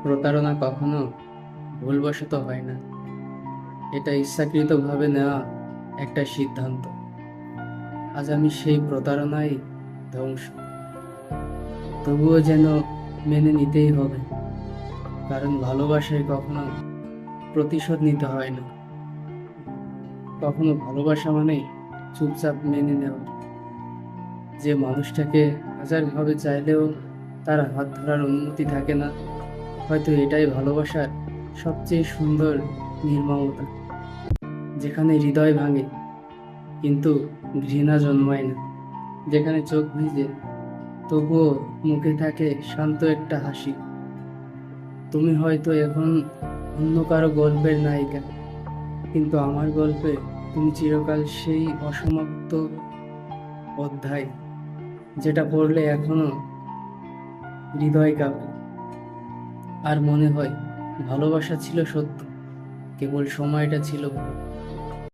প্রতারণা কখনো ভুলবশত হয় না, এটা ইচ্ছাকৃতভাবে নেওয়া একটা সিদ্ধান্ত। আজ আমি সেই প্রতারণাই ধ্বংস, তবুও যেন মেনে নিতেই হবে, কারণ ভালোবাসায় কখনো প্রতিশোধ নিতে হয় না। কখনো ভালোবাসা মানে চুপচাপ মেনে নেওয়া, যে মানুষটাকে হাজারভাবে চাইলেও তার হাত ধরার অনুমতি থাকে না। হয়তো এটাই ভালোবাসার সবচেয়ে সুন্দর নির্মমতা, যেখানে হৃদয় ভাঙে কিন্তু ঘৃণা জন্মায় না, যেখানে চোখ ভিজে তবুও মুখে থাকে শান্ত একটা হাসি। তুমি হয়তো এখন অন্য কারো গল্পের নায়িকা, কিন্তু আমার গল্পে তুমি চিরকাল সেই অসমাপ্ত অধ্যায়, যেটা পড়লে এখনো হৃদয় কাঁপে আর মনে হয় ভালোবাসা ছিল সত্য, কেবল সময়টা ছিল ভুল।